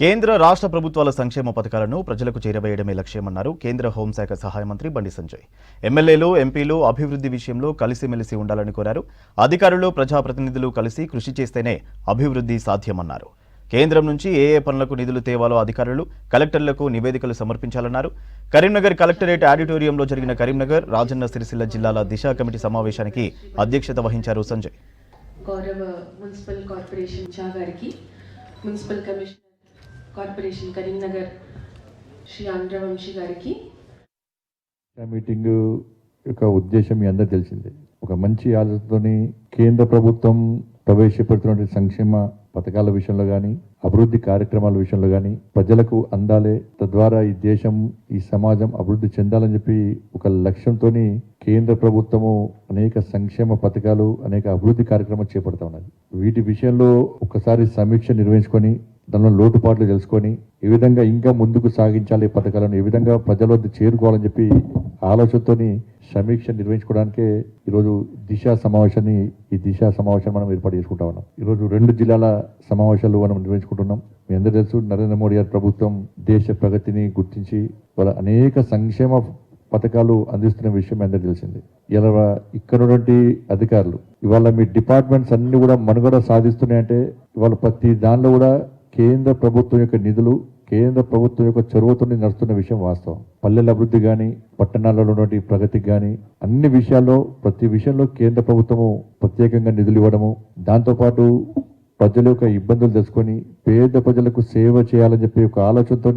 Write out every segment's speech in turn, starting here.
కేంద్ర రాష్ట్ర ప్రభుత్వాల సంక్షేమ పథకాలను ప్రజలకు చేరవేయడమే లక్ష్యమన్నారు కేంద్ర హోంశాఖ సహాయ మంత్రి బండి సంజయ్. ఎమ్మెల్యేలు, ఎంపీలు అభివృద్ధి విషయంలో కలిసిమెలిసి ఉండాలని కోరారు. అధికారులు, ప్రజాప్రతినిధులు కలిసి కృషి చేస్తేనే అభివృద్ధి సాధ్యమన్నారు. కేంద్రం నుంచి ఏ పనులకు నిధులు తేవాలో అధికారులు, కలెక్టర్లకు నివేదికలు సమర్పించాలన్నారు. కరీంనగర్ కలెక్టరేట్ ఆడిటోరియంలో జరిగిన కరీంనగర్, రాజన్న సిరిసిల్ల జిల్లాల దిశ కమిటీ సమావేశానికి అధ్యక్షత వహించారు సంజయ్. గౌరవ మున్సిపల్ కార్పొరేషన్ గారికి, municipal commissioner corporation Karimnagar Shri Andhravamshi గారికి. మీటింగ్ యొక్క ఉద్దేశం మీ అందరూ తెలిసిందే. ఒక మంచి ఆలోచనతోని కేంద్ర ప్రభుత్వం ప్రవేశపెడుతున్న సంక్షేమ పథకాల విషయంలో కానీ, అభివృద్ధి కార్యక్రమాల విషయంలో కానీ ప్రజలకు అందాలే, తద్వారా ఈ దేశం, ఈ సమాజం అభివృద్ధి చెందాలని చెప్పి ఒక లక్ష్యంతో కేంద్ర ప్రభుత్వము అనేక సంక్షేమ పథకాలు, అనేక అభివృద్ధి కార్యక్రమాలు చేపడుతూ ఉన్నది. వీటి విషయంలో ఒకసారి సమీక్ష నిర్వహించుకొని దానిలో లోటుపాట్లు తెలుసుకొని ఏ విధంగా ఇంకా ముందుకు సాగించాలి, పథకాలను ఏ విధంగా ప్రజల వద్ద చేరుకోవాలని చెప్పి ఆలోచనతోని సమీక్ష నిర్వహించుకోవడానికే ఈరోజు దిశా సమావేశాన్ని మనం ఏర్పాటు చేసుకుంటా ఉన్నాం. ఈరోజు 2 జిల్లాల సమావేశాలు మనం నిర్వహించుకుంటున్నాం. మీ అందరూ తెలుసు, నరేంద్ర మోడీ గారి ప్రభుత్వం దేశ ప్రగతిని గుర్తించి వాళ్ళ అనేక సంక్షేమ పథకాలు అందిస్తున్న విషయం అందరూ తెలిసింది. ఇలా ఇక్కడ ఉన్నటువంటి అధికారులు ఇవాళ మీ డిపార్ట్మెంట్స్ అన్ని కూడా మనుగడ సాధిస్తున్నాయంటే ఇవాళ ప్రతి దానిలో కూడా కేంద్ర ప్రభుత్వం యొక్క నిధులు, కేంద్ర ప్రభుత్వం యొక్క చొరవతో నడుస్తున్న విషయం వాస్తవం. పల్లెల అభివృద్ధి కానీ, పట్టణాలలో ఉన్నటువంటి ప్రగతికి కానీ అన్ని విషయాల్లో, ప్రతి విషయంలో కేంద్ర ప్రభుత్వము ప్రత్యేకంగా నిధులు ఇవ్వడము, దాంతోపాటు ప్రజల యొక్క ఇబ్బందులు తెలుసుకొని పేద ప్రజలకు సేవ చేయాలని చెప్పి ఒక ఆలోచనతో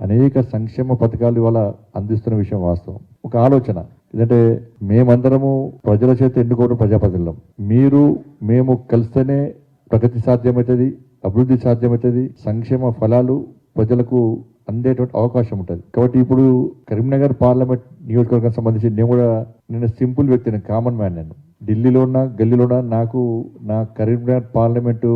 అనేక సంక్షేమ పథకాలు ఇవాళ అందిస్తున్న విషయం వాస్తవం. ఒక ఆలోచన ఎందుకంటే మేమందరము ప్రజల చేత ఎన్నుకోవడం ప్రజాప్రతినిధులం. మీరు మేము కలిస్తేనే ప్రగతి సాధ్యమవుతుంది, అభివృద్ధి సాధ్యమవుతుంది, సంక్షేమ ఫలాలు ప్రజలకు అందేటువంటి అవకాశం ఉంటుంది. కాబట్టి ఇప్పుడు కరీంనగర్ పార్లమెంట్ నియోజకవర్గానికి సంబంధించి నేను సింపుల్ వ్యక్తిని, కామన్ మ్యాన్. నేను ఢిల్లీలో ఉన్నా, గల్లీలో ఉన్నా, నాకు నా కరీంనగర్ పార్లమెంటు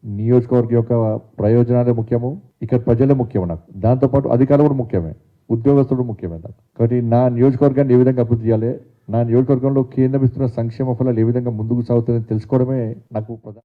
నియోజకవర్గం యొక్క ప్రయోజనాలే ముఖ్యము, ఇక్కడ ప్రజలే ముఖ్యము. నాకు దాంతోపాటు అధికారులు కూడా ముఖ్యమే, ఉద్యోగస్తులు ముఖ్యమే నాకు. కాబట్టి నా నియోజకవర్గాన్ని ఏ విధంగా అభివృద్ధి చేయాలి, నా నియోజకవర్గంలో కేంద్రం ఇస్తున్న సంక్షేమ ఫలాలు ఏ విధంగా ముందుకు సాగుతుందని తెలుసుకోవడమే నాకు ప్రధాన